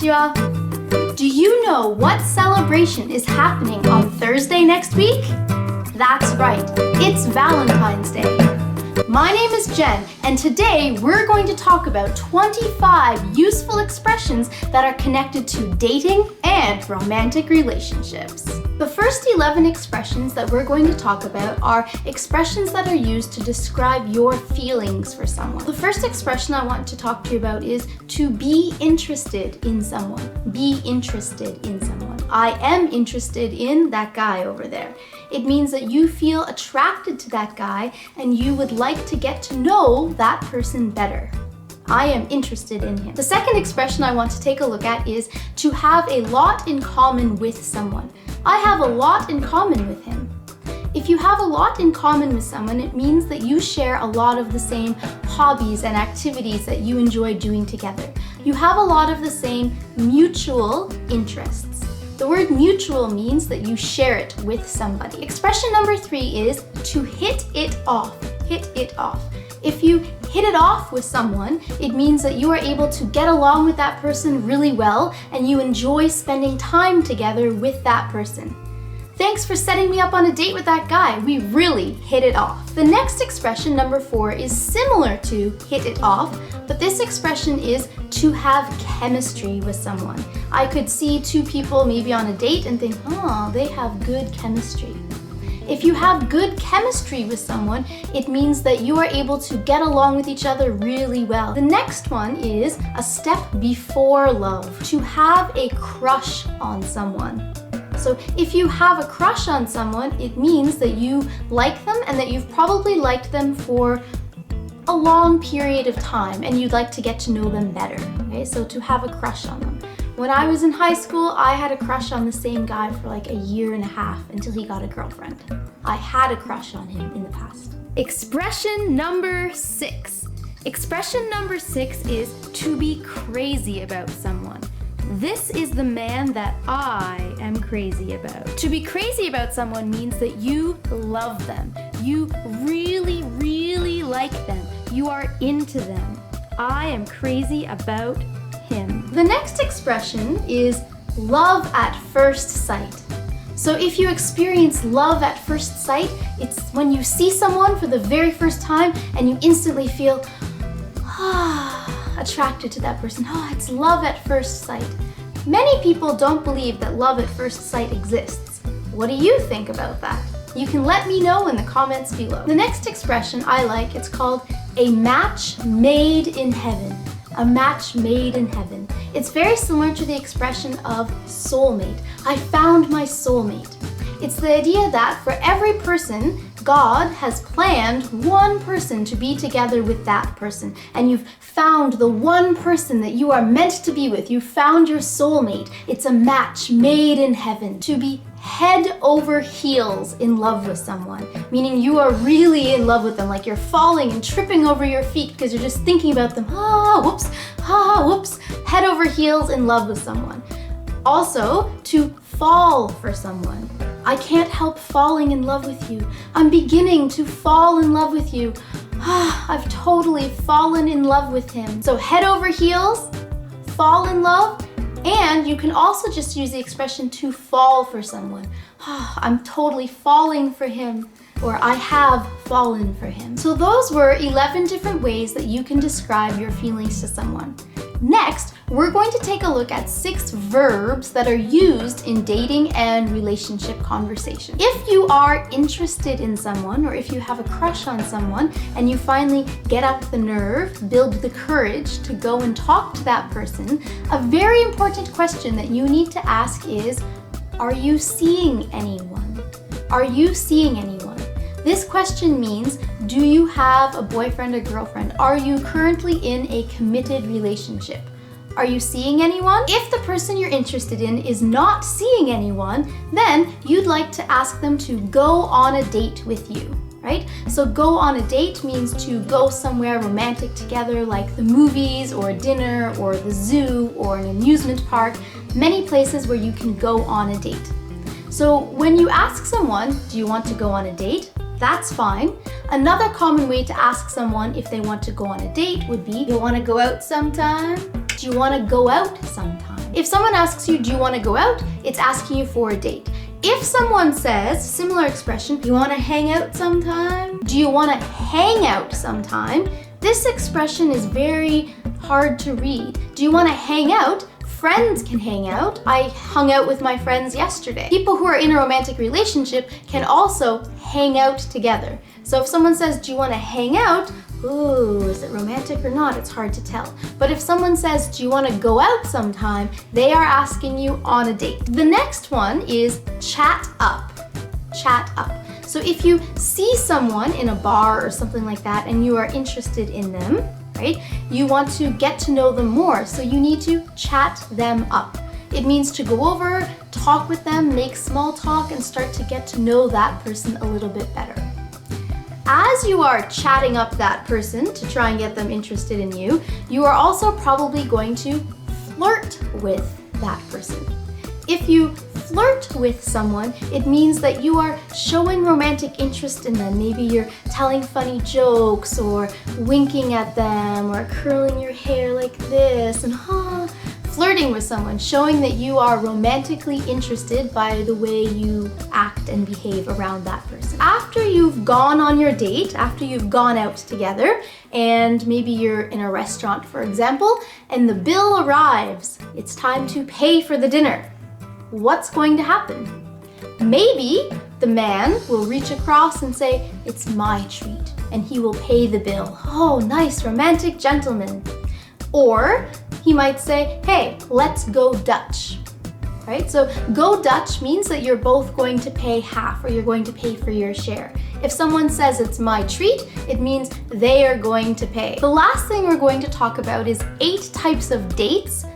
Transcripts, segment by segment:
Konnichiwa! Do you know what celebration is happening on Thursday next week? That's right, it's Valentine's Day. My name is Jen, and today we're going to talk about 25 useful expressions that are connected to dating and romantic relationships. The first 11 expressions that we're going to talk about are expressions that are used to describe your feelings for someone. The first expression I want to talk to you about is to be interested in someone. Be interested in someone. I am interested in that guy over there. It means that you feel attracted to that guy and you would like to get to know that person better. I am interested in him. The second expression I want to take a look at is to have a lot in common with someone. I have a lot in common with him. If you have a lot in common with someone, it means that you share a lot of the same hobbies and activities that you enjoy doing together. You have a lot of the same mutual interests. The word mutual means that you share it with somebody. Expression number 3 is to hit it off. Hit it off. If you hit it off with someone, it means that you are able to get along with that person really well and you enjoy spending time together with that person. Thanks for setting me up on a date with that guy. We really hit it off. The next expression, number 4, is similar to hit it off, but this expression is to have chemistry with someone. I could see two people maybe on a date and think, oh, they have good chemistry. If you have good chemistry with someone, it means that you are able to get along with each other really well. The next one is a step before love, to have a crush on someone. So if you have a crush on someone, it means that you like them and that you've probably liked them for a long period of time and you'd like to get to know them better. Okay, so to have a crush on them. When I was in high school, I had a crush on the same guy for like a year and a half until he got a girlfriend. I had a crush on him in the past. Expression number 6. Expression number 6 is to be crazy about someone. This is the man that I am crazy about. To be crazy about someone means that you love them. You really, really like them. You are into them. I am crazy about him. The next expression is love at first sight. So if you experience love at first sight, it's when you see someone for the very first time and you instantly feel attracted to that person. Oh, it's love at first sight. Many people don't believe that love at first sight exists. What do you think about that? You can let me know in the comments below. The next expression I like, it's called a match made in heaven. A match made in heaven. It's very similar to the expression of soulmate. I found my soulmate. It's the idea that for every person, God has planned one person to be together with that person. And you've found the one person that you are meant to be with. You found your soulmate. It's a match made in heaven. To be head over heels in love with someone, meaning you are really in love with them, like you're falling and tripping over your feet because you're just thinking about them. Whoops, head over heels in love with someone. Also, to fall for someone. I can't help falling in love with you. I'm beginning to fall in love with you. I've totally fallen in love with him. So head over heels, fall in love, and you can also just use the expression to fall for someone. I'm totally falling for him, or I have fallen for him. So those were 11 different ways that you can describe your feelings to someone. Next, we're going to take a look at 6 verbs that are used in dating and relationship conversation. If you are interested in someone, or if you have a crush on someone, and you finally get up the nerve, build the courage to go and talk to that person, a very important question that you need to ask is, are you seeing anyone? Are you seeing anyone? This question means, do you have a boyfriend or girlfriend? Are you currently in a committed relationship? Are you seeing anyone? If the person you're interested in is not seeing anyone, then you'd like to ask them to go on a date with you, right? So go on a date means to go somewhere romantic together, like the movies or dinner or the zoo or an amusement park, many places where you can go on a date. So when you ask someone, do you want to go on a date? That's fine. Another common way to ask someone if they want to go on a date would be, you want to go out sometime? Do you want to go out sometime? If someone asks you, do you want to go out? It's asking you for a date. If someone says, similar expression, you want to hang out sometime? Do you want to hang out sometime? This expression is very hard to read. Do you want to hang out? Friends can hang out. I hung out with my friends yesterday. People who are in a romantic relationship can also hang out together. So if someone says, do you want to hang out? Ooh, is it romantic or not? It's hard to tell. But if someone says, do you want to go out sometime? They are asking you on a date. The next one is chat up. Chat up. So if you see someone in a bar or something like that and you are interested in them, right? You want to get to know them more, so you need to chat them up. It means to go over, talk with them, make small talk, and start to get to know that person a little bit better. As you are chatting up that person to try and get them interested in you, you are also probably going to flirt with that person. If you flirt with someone, it means that you are showing romantic interest in them. Maybe you're telling funny jokes or winking at them or curling your hair like this and flirting with someone, showing that you are romantically interested by the way you act and behave around that person. After you've gone on your date, after you've gone out together, and maybe you're in a restaurant, for example, and the bill arrives, it's time to pay for the dinner. What's going to happen? Maybe the man will reach across and say, it's my treat, and he will pay the bill. Oh, nice, romantic gentleman. Or he might say, hey, let's go Dutch, right? So go Dutch means that you're both going to pay half, or you're going to pay for your share. If someone says it's my treat, it means they are going to pay. The last thing we're going to talk about is 8 types of dates /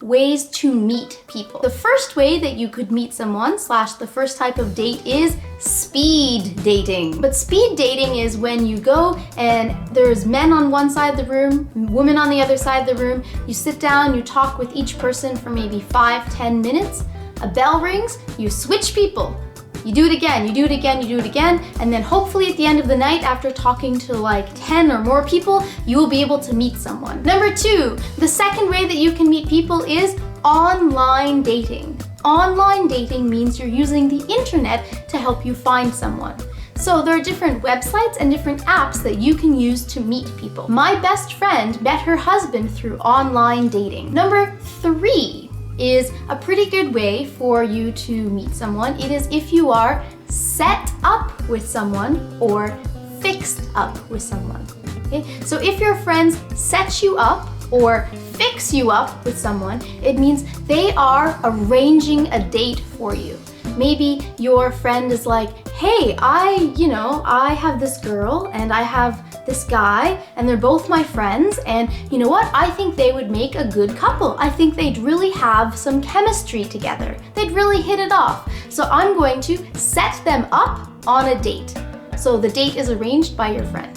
ways to meet people. The first way that you could meet someone / the first type of date is speed dating. But speed dating is when you go and there's men on one side of the room, women on the other side of the room. You sit down, you talk with each person for maybe 5-10 minutes. A bell rings, you switch people. You do it again, you do it again, you do it again, and then hopefully at the end of the night, after talking to like 10 or more people, you will be able to meet someone. Number 2, the second way that you can meet people is online dating. Online dating means you're using the internet to help you find someone. So there are different websites and different apps that you can use to meet people. My best friend met her husband through online dating. Number 3 is a pretty good way for you to meet someone. It is if you are set up with someone or fixed up with someone. Okay? So if your friends set you up or fix you up with someone, it means they are arranging a date for you. Maybe your friend is like, hey, I have this girl and I have this guy and they're both my friends, and you know what? I think they would make a good couple. I think they'd really have some chemistry together. They'd really hit it off. So I'm going to set them up on a date. So the date is arranged by your friend.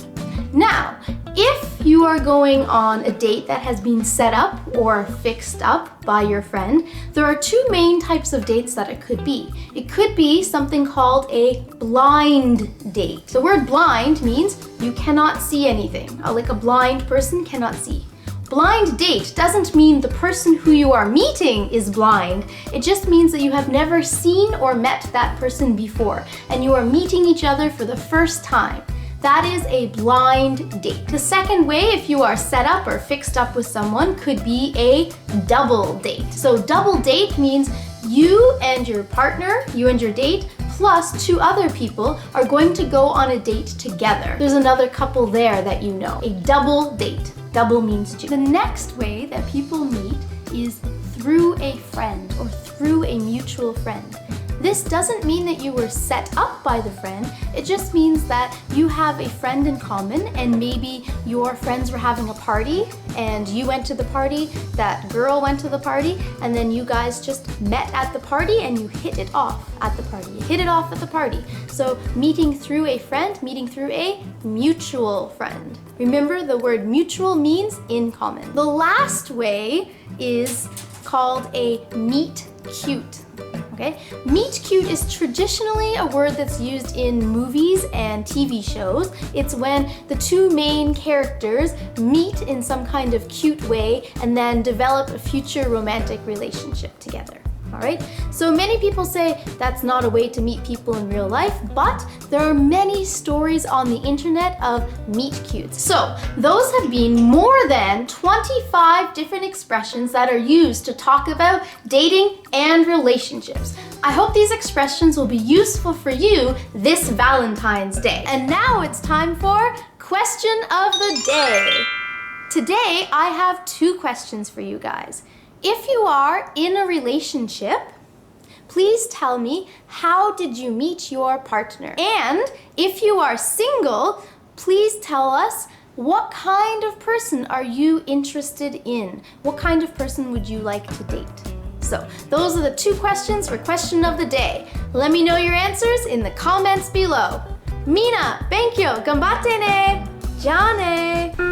Now, if you are going on a date that has been set up or fixed up by your friend, there are 2 main types of dates that it could be. It could be something called a blind date. The word blind means you cannot see anything, like a blind person cannot see. Blind date doesn't mean the person who you are meeting is blind. It just means that you have never seen or met that person before, and you are meeting each other for the first time. That is a blind date. The second way, if you are set up or fixed up with someone, could be a double date. So double date means you and your partner, you and your date, plus 2 other people are going to go on a date together. There's another couple there that you know. A double date. Double means 2. The next way that people meet is through a friend or through a mutual friend. This doesn't mean that you were set up by the friend. It just means that you have a friend in common, and maybe your friends were having a party and you went to the party, that girl went to the party, and then you guys just met at the party and you hit it off at the party. You hit it off at the party. So meeting through a friend, meeting through a mutual friend. Remember, the word mutual means in common. The last way is called a meet cute. Okay? Meet cute is traditionally a word that's used in movies and TV shows. It's when the two main characters meet in some kind of cute way and then develop a future romantic relationship together. All right, so many people say that's not a way to meet people in real life, but there are many stories on the internet of meet cutes. So those have been more than 25 different expressions that are used to talk about dating and relationships. I hope these expressions will be useful for you this Valentine's Day. And now it's time for Question of the Day. Today, I have 2 questions for you guys. If you are in a relationship, please tell me, how did you meet your partner? And if you are single, please tell us, what kind of person are you interested in? What kind of person would you like to date? So those are the 2 questions for Question of the Day. Let me know your answers in the comments below. Mina, benkyo, ganbatte ne! Ja ne!